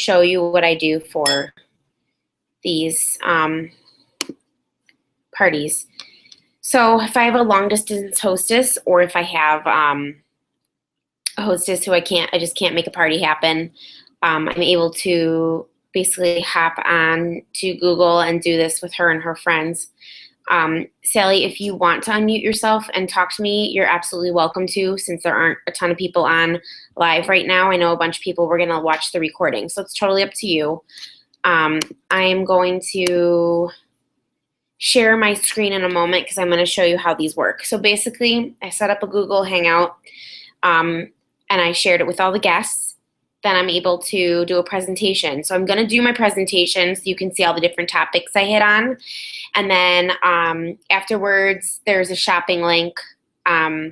show you what I do for these parties. So if I have a long distance hostess, or if I have a hostess who I just can't make a party happen, I'm able to basically hop on to Google and do this with her and her friends. Sally, if you want to unmute yourself and talk to me, you're absolutely welcome to, since there aren't a ton of people on live right now. I know a bunch of people were going to watch the recording, so it's totally up to you. I am going to share my screen in a moment because I'm going to show you how these work. So basically, I set up a Google Hangout and I shared it with all the guests. Then I'm able to do a presentation. So I'm going to do my presentation so you can see all the different topics I hit on. And then afterwards, there's a shopping link, so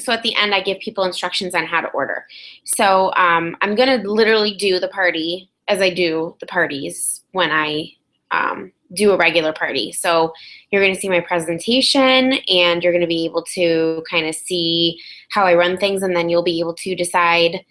at the end, I give people instructions on how to order. So I'm going to literally do the party as I do the parties when I do a regular party. So you're going to see my presentation, and you're going to be able to kind of see how I run things, and then you'll be able to decide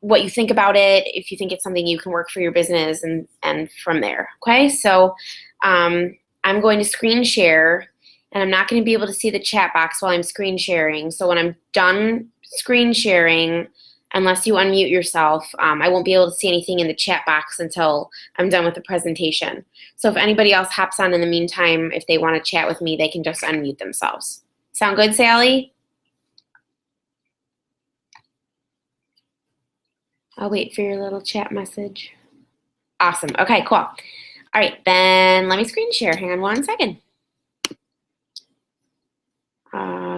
what you think about it, if you think it's something you can work for your business, and from there. Okay, so I'm going to screen share, and I'm not going to be able to see the chat box while I'm screen sharing. So when I'm done screen sharing, unless you unmute yourself, I won't be able to see anything in the chat box until I'm done with the presentation. So if anybody else hops on in the meantime, if they want to chat with me, they can just unmute themselves. Sound good, Sally? I'll wait for your little chat message. Awesome. Okay, cool. All right, then let me screen share. Hang on one second.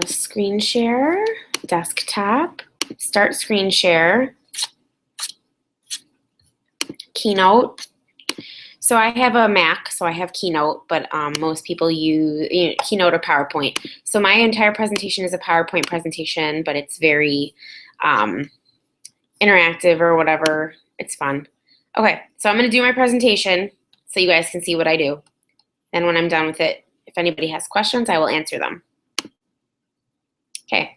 Screen share, desktop. Start screen share, Keynote. So I have a Mac, so I have Keynote, but most people use Keynote or PowerPoint. So my entire presentation is a PowerPoint presentation, but it's very interactive or whatever. It's fun. Okay, so I'm going to do my presentation so you guys can see what I do. Then when I'm done with it, if anybody has questions, I will answer them. Okay.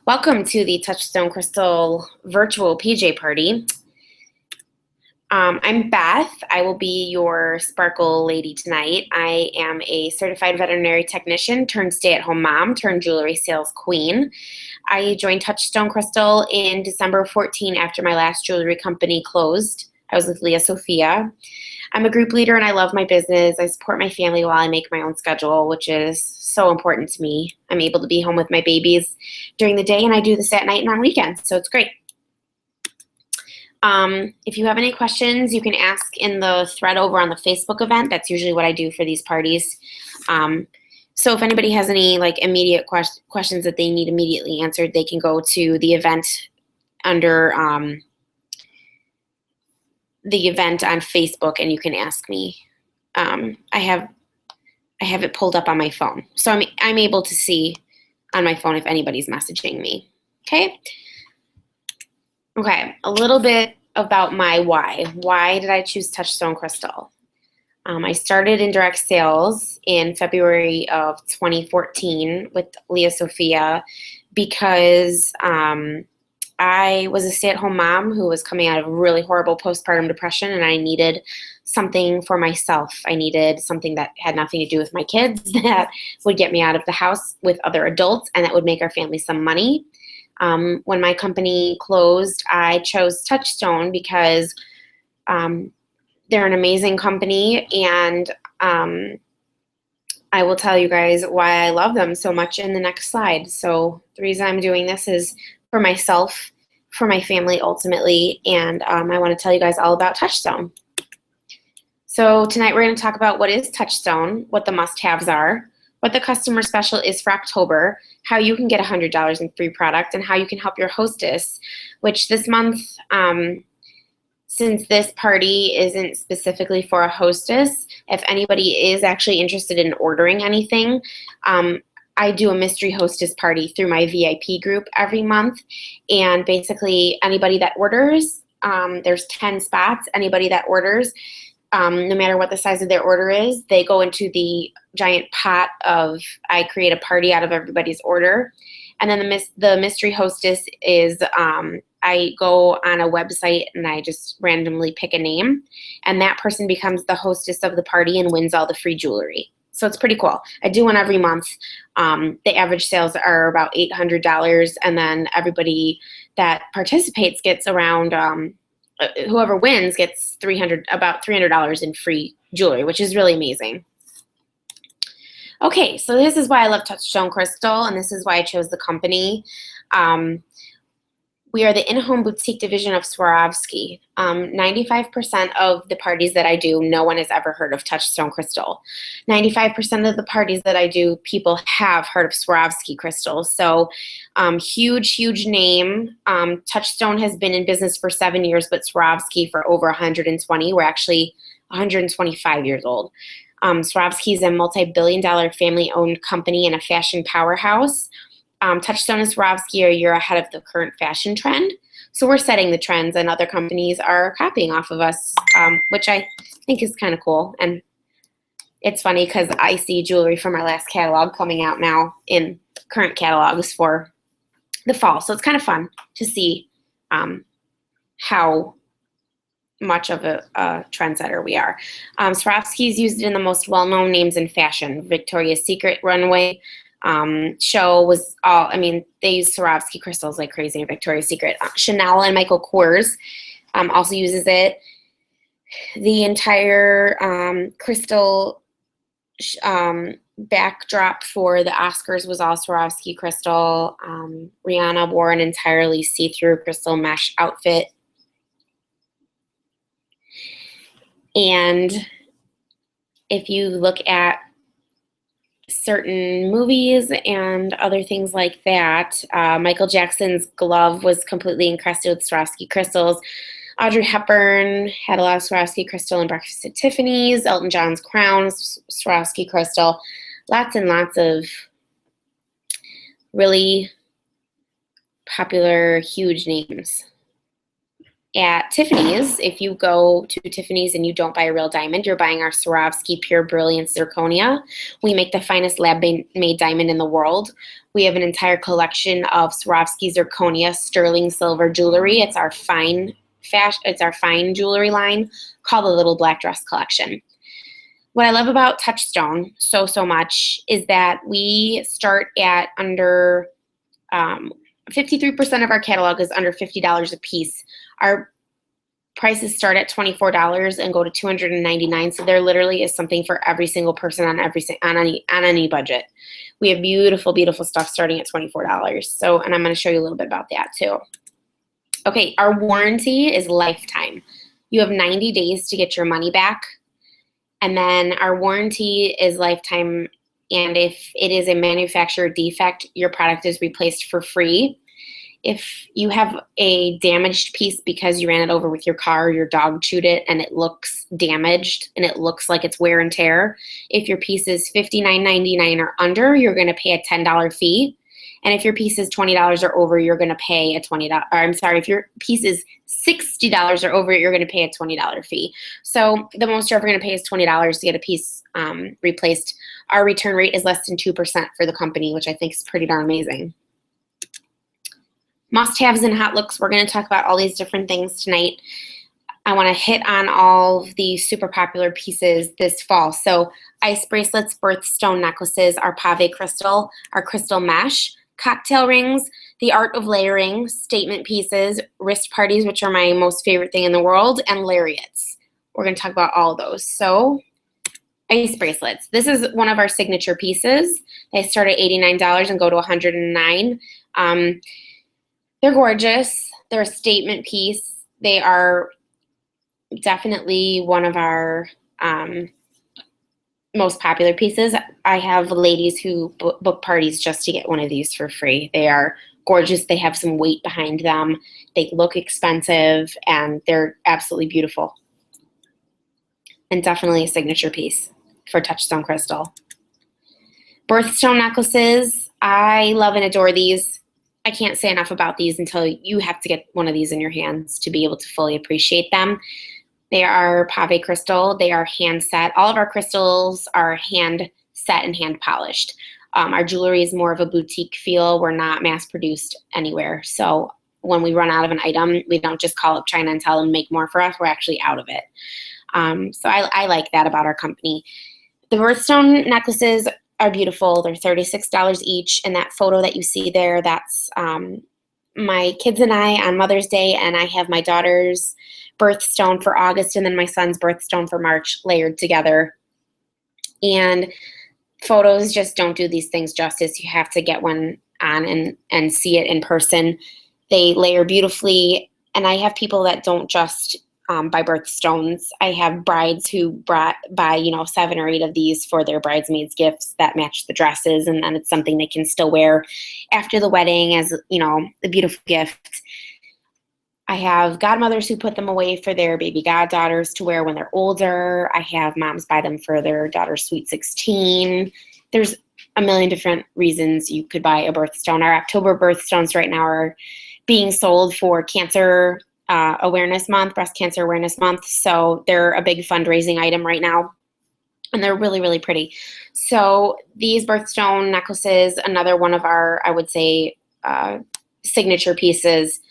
Welcome to the Touchstone Crystal virtual PJ party. I'm Beth. I will be your sparkle lady tonight. I am a certified veterinary technician turned stay-at-home mom turned jewelry sales queen. I joined Touchstone Crystal in December 14 after my last jewelry company closed. I was with Leah Sophia. I'm a group leader and I love my business. I support my family while I make my own schedule, which is so important to me. I'm able to be home with my babies during the day, and I do this at night and on weekends, so it's great. If you have any questions, you can ask in the thread over on the Facebook event. That's usually what I do for these parties. So if anybody has any immediate questions that they need immediately answered, they can go to the event under the event on Facebook, and you can ask me. I have it pulled up on my phone, so I'm able to see on my phone if anybody's messaging me. Okay. Okay, a little bit about my why. Why did I choose Touchstone Crystal? I started in direct sales in February of 2014 with Leah Sophia because I was a stay-at-home mom who was coming out of a really horrible postpartum depression, and I needed something for myself. I needed something that had nothing to do with my kids, that would get me out of the house with other adults, and that would make our family some money. When my company closed, I chose Touchstone because they're an amazing company, and I will tell you guys why I love them so much in the next slide. So the reason I'm doing this is for myself, for my family ultimately, and I want to tell you guys all about Touchstone. So tonight we're going to talk about what is Touchstone, what the must-haves are, what the customer special is for October, how you can get $100 in free product, and how you can help your hostess, which this month, since this party isn't specifically for a hostess, if anybody is actually interested in ordering anything, I do a mystery hostess party through my VIP group every month, and basically anybody that orders, there's 10 spots, anybody that orders, no matter what the size of their order is, they go into the giant pot of, I create a party out of everybody's order. And then the mystery hostess is I go on a website and I just randomly pick a name, and that person becomes the hostess of the party and wins all the free jewelry. So it's pretty cool. I do one every month. The average sales are about $800, and then everybody that participates gets around, whoever wins gets about $300 in free jewelry, which is really amazing. Okay, so this is why I love Touchstone Crystal, and this is why I chose the company. We are the in-home boutique division of Swarovski. 95% of the parties that I do, no one has ever heard of Touchstone Crystal. 95% of the parties that I do, people have heard of Swarovski crystals. So huge, huge name. Touchstone has been in business for 7 years, but Swarovski for over 120. We're actually 125 years old. Swarovski is a multi-billion-dollar family-owned company and a fashion powerhouse. Touchstone and Swarovski are a year ahead of the current fashion trend. So we're setting the trends, and other companies are copying off of us, which I think is kind of cool. And it's funny because I see jewelry from our last catalog coming out now in current catalogs for the fall. So it's kind of fun to see how much of a trendsetter we are. Swarovski is used in the most well-known names in fashion. Victoria's Secret runway show was all, I mean, they use Swarovski crystals like crazy in Victoria's Secret. Chanel and Michael Kors also uses it. The entire crystal backdrop for the Oscars was all Swarovski crystal. Rihanna wore an entirely see-through crystal mesh outfit. And if you look at certain movies and other things like that, Michael Jackson's glove was completely encrusted with Swarovski crystals. Audrey Hepburn had a lot of Swarovski crystal in Breakfast at Tiffany's. Elton John's crown, Swarovski crystal. Lots and lots of really popular, huge names. At Tiffany's, if you go to Tiffany's and you don't buy a real diamond, you're buying our Swarovski Pure Brilliance Zirconia. We make the finest lab-made diamond in the world. We have an entire collection of Swarovski Zirconia sterling silver jewelry. It's our fine jewelry line called the Little Black Dress Collection. What I love about Touchstone so much is that we start at under 53% of our catalog is under $50 a piece. Our prices start at $24 and go to $299. So there literally is something for every single person on any budget. We have beautiful, beautiful stuff starting at $24. So, and I'm going to show you a little bit about that too. Okay, our warranty is lifetime. You have 90 days to get your money back. And then our warranty is lifetime. And if it is a manufacturer defect, your product is replaced for free. If you have a damaged piece because you ran it over with your car, or your dog chewed it, and it looks damaged and it looks like it's wear and tear, if your piece is $59.99 or under, you're going to pay a $10 fee. And if your piece is $20 or over, you're going to pay a $20. Or I'm sorry, if your piece is $60 or over, you're going to pay a $20 fee. So the most you're ever going to pay is $20 to get a piece replaced. Our return rate is less than 2% for the company, which I think is pretty darn amazing. Must-haves and hot looks. We're going to talk about all these different things tonight. I want to hit on all of the super popular pieces this fall. So ice bracelets, birthstone necklaces, our pave crystal, our crystal mesh, cocktail rings, the art of layering, statement pieces, wrist parties, which are my most favorite thing in the world, and lariats. We're going to talk about all of those. So ice bracelets. This is one of our signature pieces. They start at $89 and go to $109. They're gorgeous. They're a statement piece. They are definitely one of our most popular pieces. I have ladies who book parties just to get one of these for free. They are gorgeous. They have some weight behind them. They look expensive, and they're absolutely beautiful. And definitely a signature piece for Touchstone Crystal. Birthstone necklaces. I love and adore these. I can't say enough about these until you have to get one of these in your hands to be able to fully appreciate them. They are pave crystal. They are hand set. All of our crystals are hand set and hand polished. Our jewelry is more of a boutique feel. We're not mass produced anywhere. So when we run out of an item, we don't just call up China and tell them make more for us. We're actually out of it. So I like that about our company. The birthstone necklaces are beautiful. They're $36 each. And that photo that you see there, that's my kids and I on Mother's Day, and I have my daughter's birthstone for August and then my son's birthstone for March layered together. And photos just don't do these things justice. You have to get one on and see it in person. They layer beautifully, and I have people that don't just buy birthstones. I have brides who buy 7 or 8 of these for their bridesmaids gifts that match the dresses, and then it's something they can still wear after the wedding as a beautiful gift. I have godmothers who put them away for their baby goddaughters to wear when they're older. I have moms buy them for their daughter's sweet 16. There's a million different reasons you could buy a birthstone. Our October birthstones right now are being sold for Cancer Awareness Month, Breast Cancer Awareness Month. So they're a big fundraising item right now, and they're really, really pretty. So these birthstone necklaces, another one of our, I would say, signature pieces.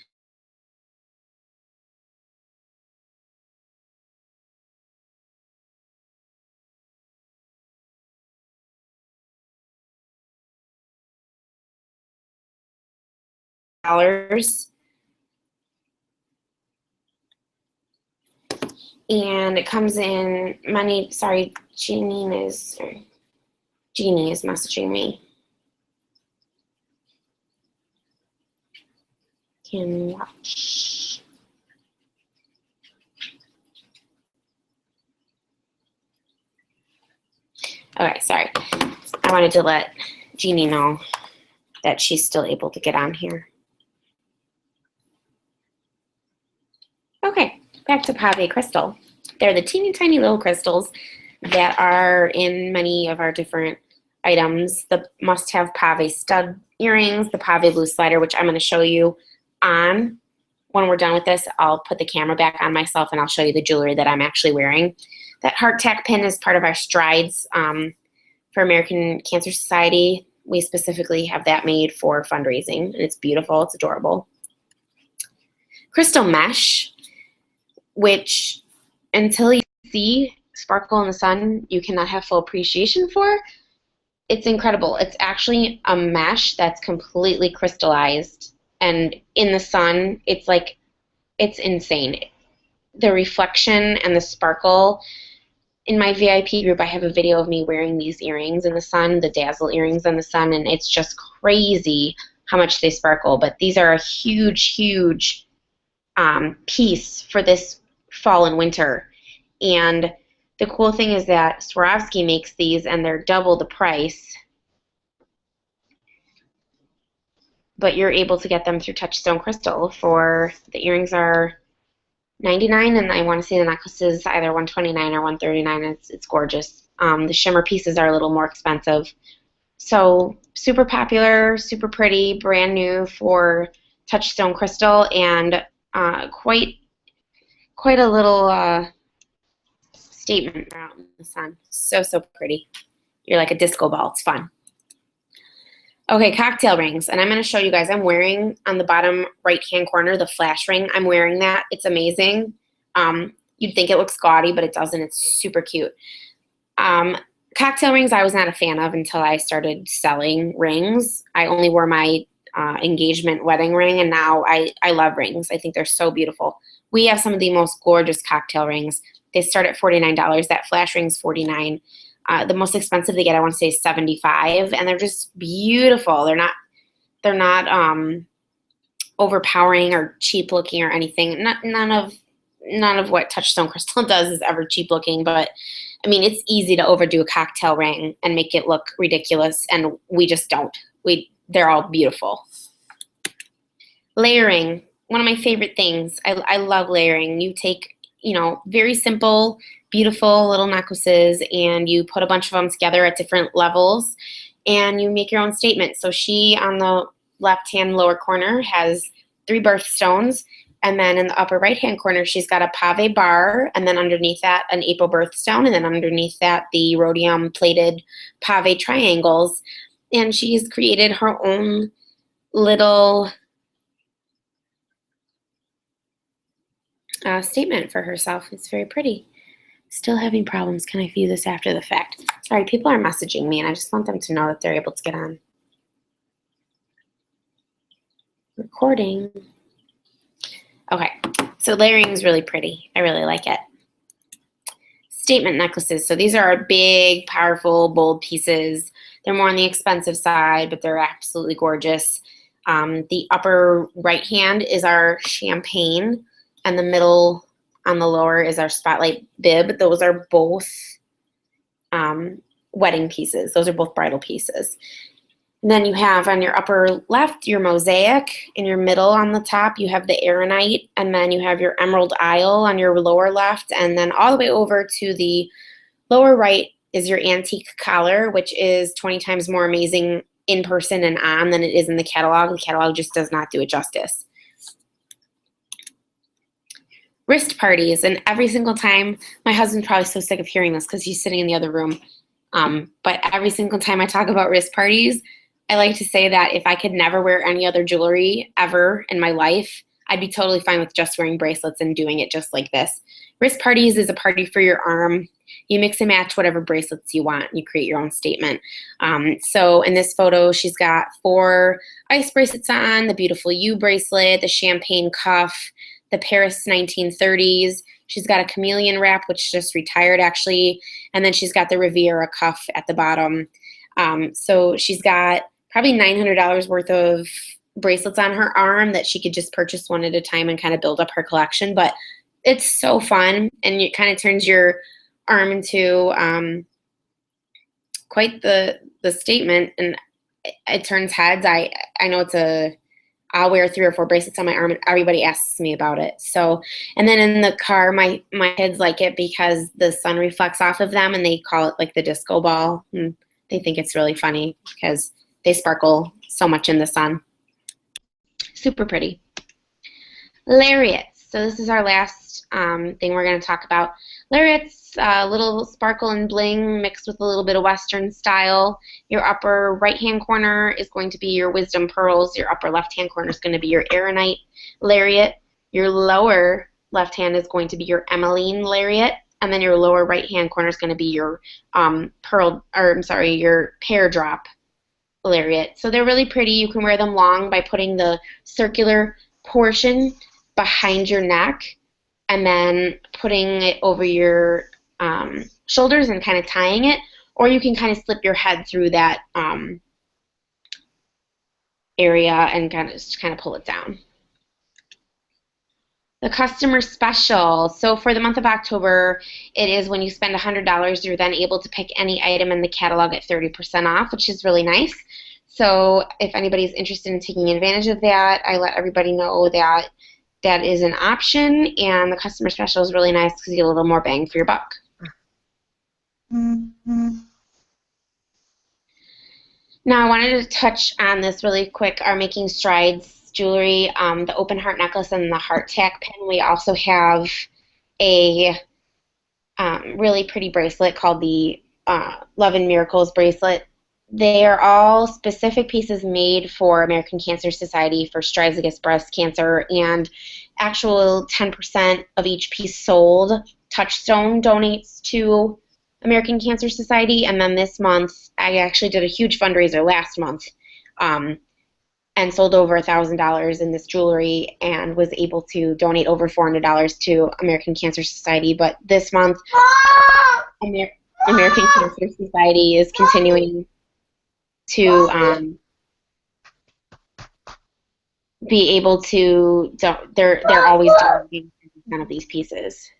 And it comes in many, sorry, Jeannie is messaging me. Can watch. Okay, sorry. I wanted to let Jeannie know that she's still able to get on here. Okay, back to pave crystal. They're the teeny tiny little crystals that are in many of our different items. The must-have pave stud earrings, the pave blue slider, which I'm going to show you on. When we're done with this, I'll put the camera back on myself and I'll show you the jewelry that I'm actually wearing. That heart tack pin is part of our strides for American Cancer Society. We specifically have that made for fundraising, and it's beautiful. It's adorable. Crystal mesh, which until you see sparkle in the sun, you cannot have full appreciation for. It's incredible. It's actually a mesh that's completely crystallized, and in the sun, it's insane. The reflection and the sparkle. In my VIP group, I have a video of me wearing these earrings in the sun, the dazzle earrings in the sun, and it's just crazy how much they sparkle. But these are a huge, huge piece for this fall and winter. And the cool thing is that Swarovski makes these, and they're double the price. But you're able to get them through Touchstone Crystal for, the earrings are $99, and I want to say the necklace is either $129 or $139. It's gorgeous. The shimmer pieces are a little more expensive. So super popular, super pretty, brand new for Touchstone Crystal, and quite a little statement out in the sun. So pretty. You're like a disco ball. It's fun. Okay, cocktail rings, and I'm going to show you guys. I'm wearing on the bottom right-hand corner the flash ring. I'm wearing that. It's amazing. You'd think it looks gaudy, but it doesn't. It's super cute. Cocktail rings I was not a fan of until I started selling rings. I only wore my engagement wedding ring, and now I love rings. I think they're so beautiful. We have some of the most gorgeous cocktail rings. They start at $49. That flash ring's $49. The most expensive they get, I want to say, is $75, and they're just beautiful. They're not overpowering or cheap looking or anything. None of what Touchstone Crystal does is ever cheap looking, but I mean, it's easy to overdo a cocktail ring and make it look ridiculous, and we just don't. They're all beautiful. Layering, one of my favorite things. I love layering. You take, very simple, beautiful little necklaces, and you put a bunch of them together at different levels, and you make your own statement. So she, on the left-hand lower corner, has 3 birthstones, and then in the upper right-hand corner, she's got a pave bar, and then underneath that, an April birthstone, and then underneath that, the rhodium-plated pave triangles. And she's created her own little statement for herself. It's very pretty. Still having problems. Can I view this after the fact? Sorry, people are messaging me, and I just want them to know that they're able to get on. Recording. Okay, so layering is really pretty. I really like it. Statement necklaces. So these are our big, powerful, bold pieces. They're more on the expensive side, but they're absolutely gorgeous. The upper right hand is our champagne, and the middle on the lower is our spotlight bib. Those are both wedding pieces. Those are both bridal pieces. And then you have on your upper left your mosaic. In your middle on the top you have the aeronite, and then you have your emerald isle on your lower left, and then all the way over to the lower right is your antique collar, which is 20 times more amazing in person and on than it is in the catalog. The catalog just does not do it justice. Wrist parties, and every single time, my husband's probably so sick of hearing this because he's sitting in the other room, but every single time I talk about wrist parties, I like to say that if I could never wear any other jewelry ever in my life, I'd be totally fine with just wearing bracelets and doing it just like this. Wrist parties is a party for your arm. You mix and match whatever bracelets you want. You create your own statement. So in this photo, she's got 4 ice bracelets on, the beautiful U bracelet, the champagne cuff, the Paris 1930s. She's got a chameleon wrap, which just retired actually, and then she's got the Riviera cuff at the bottom. So she's got probably $900 worth of bracelets on her arm that she could just purchase one at a time and kind of build up her collection. But it's so fun, and it kind of turns your arm into quite the statement, and it turns heads. I know I'll wear 3 or 4 bracelets on my arm, and everybody asks me about it. So, and then in the car, my kids like it because the sun reflects off of them, and they call it like the disco ball. And they think it's really funny because they sparkle so much in the sun. Super pretty. Lariats. So this is our last thing we're going to talk about. Lariats, a little sparkle and bling mixed with a little bit of Western style. Your upper right-hand corner is going to be your wisdom pearls. Your upper left-hand corner is going to be your aeronite lariat. Your lower left hand is going to be your emeline lariat. And then your lower right-hand corner is going to be your your pear drop lariat. So they're really pretty. You can wear them long by putting the circular portion behind your neck and then putting it over your shoulders and kind of tying it, or you can kind of slip your head through that area and kind of pull it down. The customer special. So for the month of October, it is when you spend $100, you're then able to pick any item in the catalog at 30% off, which is really nice. So if anybody's interested in taking advantage of that, I let everybody know that that is an option, and the customer special is really nice because you get a little more bang for your buck. Now I wanted to touch on this really quick, our Making Strides jewelry, the open heart necklace and the heart tack pin. We also have a really pretty bracelet called the Love and Miracles bracelet. They are all specific pieces made for American Cancer Society for strides against breast cancer, and actual 10% of each piece sold, Touchstone donates to American Cancer Society. And then this month, I actually did a huge fundraiser last month and sold over $1,000 in this jewelry and was able to donate over $400 to American Cancer Society. But this month, American Cancer Society is continuing to be able to, they're always donating 10% of these pieces.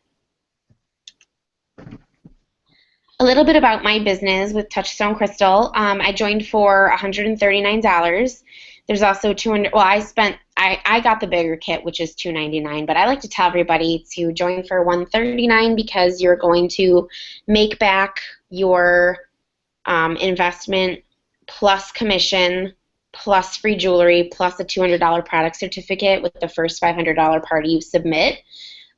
A little bit about my business with Touchstone Crystal. I joined for $139. There's also $200. Well, I got the bigger kit, which is $299. But I like to tell everybody to join for $139 because you're going to make back your investment plus commission plus free jewelry plus a $200 product certificate with the first $500 party you submit.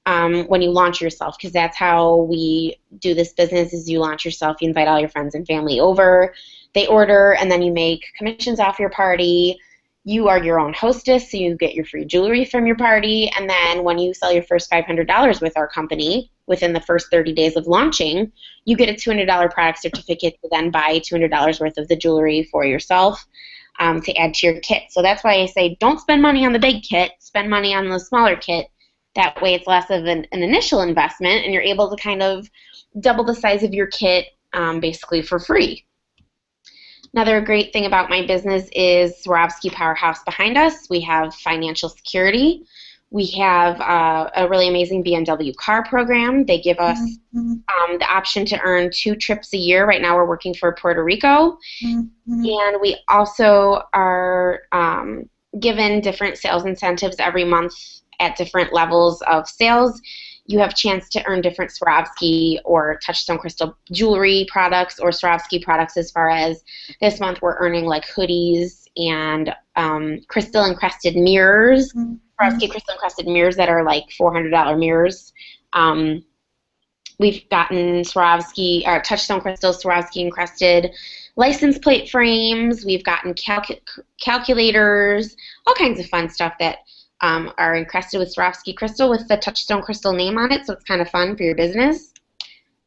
When you launch yourself, because that's how we do this business, is you launch yourself, you invite all your friends and family over, they order, and then you make commissions off your party. You are your own hostess, so you get your free jewelry from your party. And then when you sell your first $500 with our company within the first 30 days of launching, you get a $200 product certificate to then buy $200 worth of the jewelry for yourself to add to your kit. So that's why I say don't spend money on the big kit, spend money on the smaller kit. That way it's less of an initial investment, and you're able to kind of double the size of your kit basically for free. Another great thing about my business is Swarovski Powerhouse behind us. We have financial security. We have a really amazing BMW car program. They give us the option to earn 2 trips a year. Right now we're working for Puerto Rico. And we also are given different sales incentives every month at different levels of sales. You have a chance to earn different Swarovski or Touchstone Crystal jewelry products or Swarovski products, as far as this month we're earning like hoodies and crystal encrusted mirrors, Swarovski crystal encrusted mirrors that are like $400 mirrors. We've gotten Swarovski, or Touchstone Crystal Swarovski encrusted license plate frames. We've gotten calculators, all kinds of fun stuff that are encrusted with Swarovski crystal with the Touchstone Crystal name on it, so it's kind of fun for your business.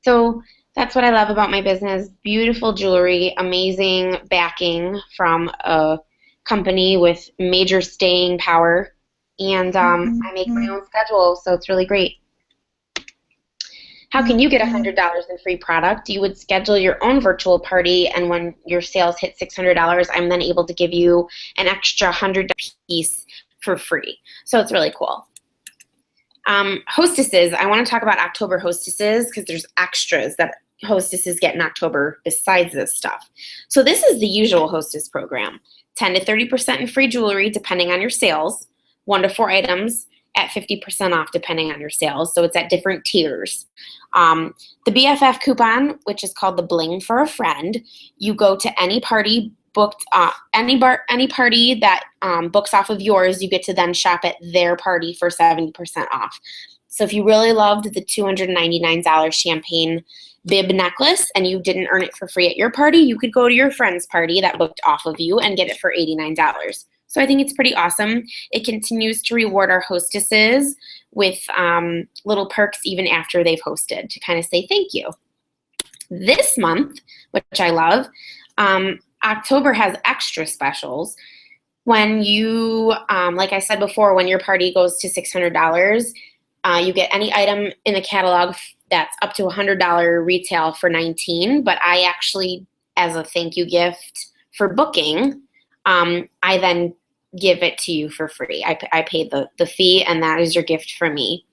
So that's what I love about my business. Beautiful jewelry, amazing backing from a company with major staying power, and I make my own schedule, so it's really great. How can you get $100 in free product? You would schedule your own virtual party, and when your sales hit $600, I'm then able to give you an extra $100 piece for free. So it's really cool. Hostesses, I want to talk about October hostesses because there's extras that hostesses get in October besides this stuff. So this is the usual hostess program. 10 to 30% in free jewelry depending on your sales. 1 to 4 items at 50% off depending on your sales. So it's at different tiers. The BFF coupon, which is called the Bling for a Friend, you go to any party booked, any party that books off of yours, you get to then shop at their party for 70% off. So if you really loved the $299 champagne bib necklace and you didn't earn it for free at your party, you could go to your friend's party that booked off of you and get it for $89. So I think it's pretty awesome. It continues to reward our hostesses with little perks even after they've hosted to kind of say thank you. This month, which I love, October has extra specials. When you, like I said before, when your party goes to $600, you get any item in the catalog that's up to $100 retail for $19. But I actually, as a thank you gift for booking, I then give it to you for free. I paid the fee, and that is your gift from me.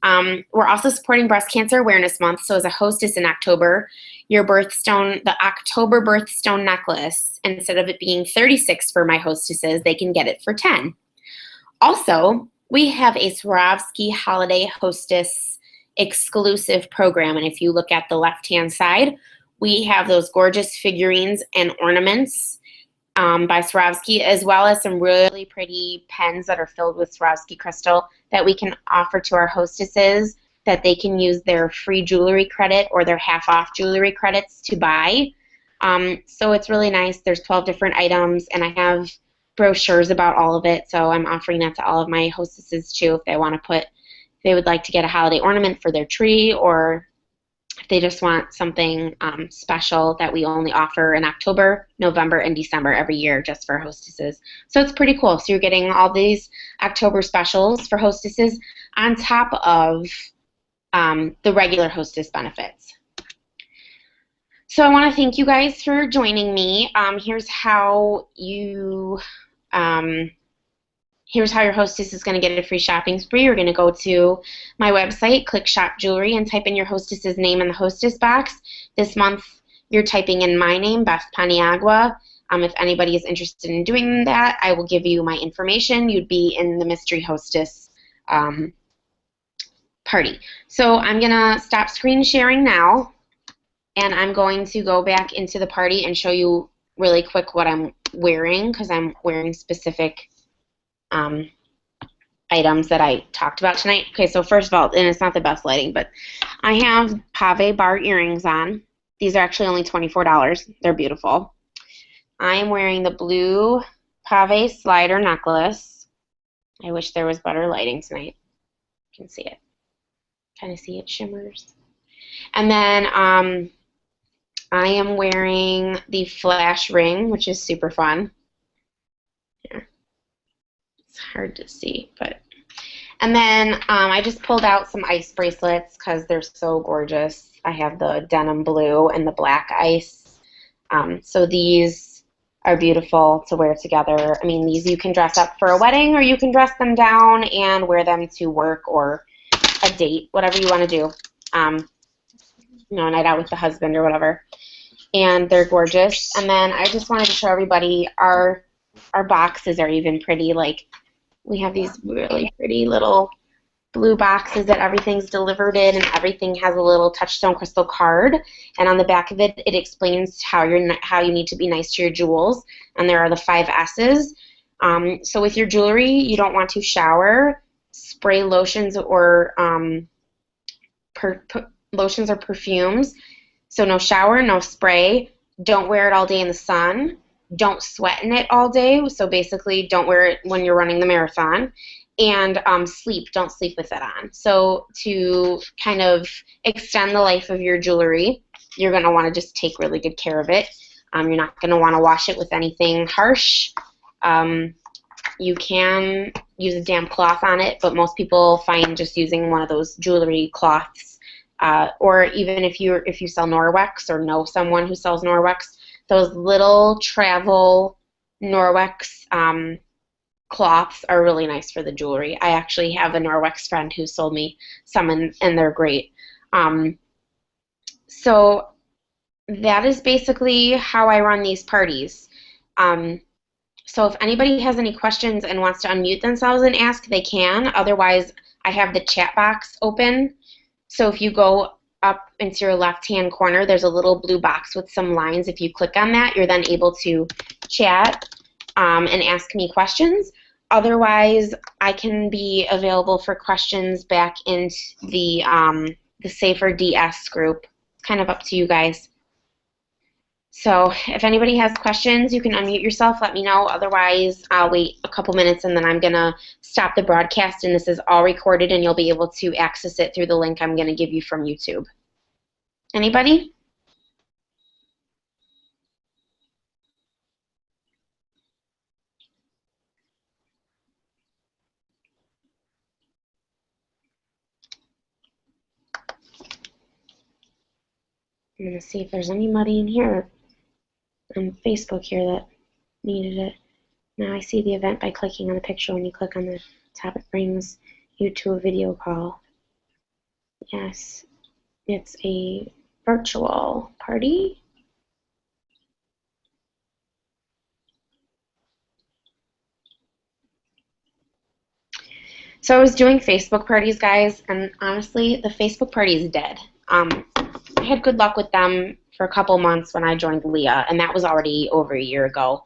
We're also supporting Breast Cancer Awareness Month. So as a hostess in October, your birthstone, the October birthstone necklace, instead of it being $36 for my hostesses, they can get it for $10. Also, we have a Swarovski Holiday Hostess exclusive program. And if you look at the left-hand side, we have those gorgeous figurines and ornaments by Swarovski, as well as some really pretty pens that are filled with Swarovski crystal that we can offer to our hostesses that they can use their free jewelry credit or their half-off jewelry credits to buy. So it's really nice. There's 12 different items, and I have brochures about all of it, so I'm offering that to all of my hostesses too if they want to put, if they would like to get a holiday ornament for their tree, or if they just want something special that we only offer in October, November, and December every year just for hostesses. So it's pretty cool. So you're getting all these October specials for hostesses on top of the regular hostess benefits. So I want to thank you guys for joining me. Here's how your hostess is going to get a free shopping spree. You're going to go to my website, click Shop Jewelry, and type in your hostess's name in the hostess box. This month, you're typing in my name, Beth Paniagua. If anybody is interested in doing that, I will give you my information. You'd be in the mystery hostess party. So I'm going to stop screen sharing now, and I'm going to go back into the party and show you really quick what I'm wearing, because I'm wearing specific items that I talked about tonight. Okay, so first of all, and it's not the best lighting, but I have pave bar earrings on. These are actually only $24. They're beautiful. I am wearing the blue pave slider necklace. I wish there was better lighting tonight. You can see it. Kind of see it shimmers. And then I am wearing the flash ring, which is super fun. Here. It's hard to see, but. And then I just pulled out some ice bracelets because they're so gorgeous. I have the denim blue and the black ice. So these are beautiful to wear together. I mean, these you can dress up for a wedding, or you can dress them down and wear them to work or a date, whatever you want to do. You know, a night out with the husband or whatever. And they're gorgeous. And then I just wanted to show everybody our boxes are even pretty. Like, we have these really pretty little blue boxes that everything's delivered in, and everything has a little Touchstone Crystal card. And on the back of it, it explains how you need to be nice to your jewels. And there are the 5 S's. So with your jewelry, you don't want to shower, spray lotions or lotions or perfumes. So no shower, no spray. Don't wear it all day in the sun. Don't sweat in it all day. So basically, don't wear it when you're running the marathon. And sleep. Don't sleep with it on. So to kind of extend the life of your jewelry, you're going to want to just take really good care of it. You're not going to want to wash it with anything harsh. You can use a damp cloth on it, but most people find just using one of those jewelry cloths, or even if you sell Norwex or know someone who sells Norwex, those little travel Norwex cloths are really nice for the jewelry. I actually have a Norwex friend who sold me some, and they're great. So that is basically how I run these parties. So if anybody has any questions and wants to unmute themselves and ask, they can. Otherwise, I have the chat box open. So if you go up into your left-hand corner, there's a little blue box with some lines. If you click on that, you're then able to chat and ask me questions. Otherwise, I can be available for questions back in the Safer DS group. It's kind of up to you guys. So if anybody has questions, you can unmute yourself, let me know. Otherwise, I'll wait a couple minutes and then I'm going to stop the broadcast, and this is all recorded and you'll be able to access it through the link I'm going to give you from YouTube. Anybody? I'm going to see if there's anybody in here on Facebook here that needed it. Now I see the event by clicking on the picture. When you click on the top, it brings you to a video call. Yes, it's a virtual party. So I was doing Facebook parties, guys, and honestly, the Facebook party is dead. I had good luck with them for a couple months when I joined Leah, and that was already over a year ago.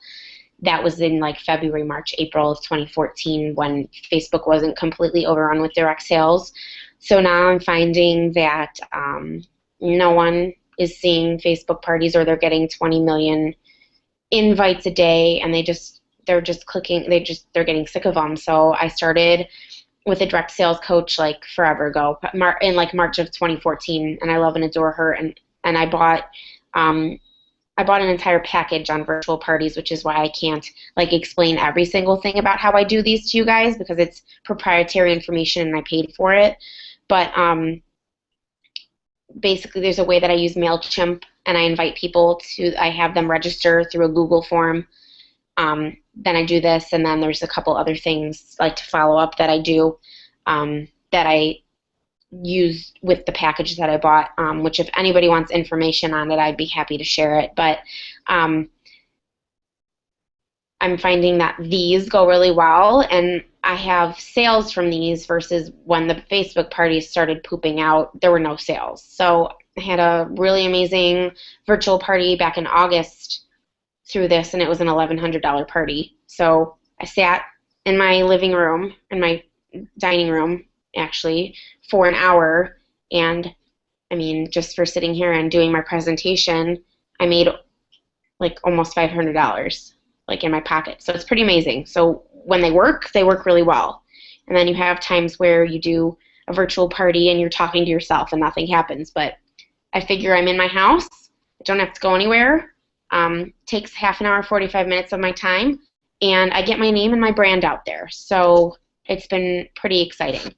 That was in like February, March, April of 2014 when Facebook wasn't completely overrun with direct sales. So now I'm finding that no one is seeing Facebook parties, or they're getting 20 million invites a day, and they're just clicking, they're getting sick of them. So I started with a direct sales coach like forever ago, in like March of 2014, and I love and adore her. And I bought an entire package on virtual parties, which is why I can't like explain every single thing about how I do these to you guys, because it's proprietary information and I paid for it. But basically, there's a way that I use MailChimp, and I invite people to, I have them register through a Google form. Then I do this, and then there's a couple other things like to follow up that I do that I use with the package that I bought, which if anybody wants information on it, I'd be happy to share it. But I'm finding that these go really well, and I have sales from these versus when the Facebook parties started pooping out, there were no sales. So I had a really amazing virtual party back in August through this, and it was an $1,100 party. So I sat in my living room, in my dining room, actually, for an hour, and I mean, just for sitting here and doing my presentation, I made like almost $500. like in my pocket. So it's pretty amazing. So when they work really well. And then you have times where you do a virtual party and you're talking to yourself and nothing happens. But I figure I'm in my house. I don't have to go anywhere. Takes half an hour, 45 minutes of my time, and I get my name and my brand out there. So it's been pretty exciting.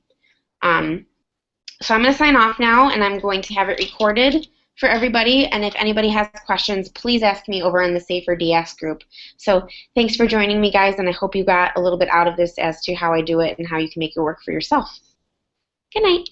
So I'm going to sign off now, and I'm going to have it recorded for everybody. And if anybody has questions, please ask me over in the Safer DS group. So thanks for joining me, guys, and I hope you got a little bit out of this as to how I do it and how you can make it work for yourself. Good night.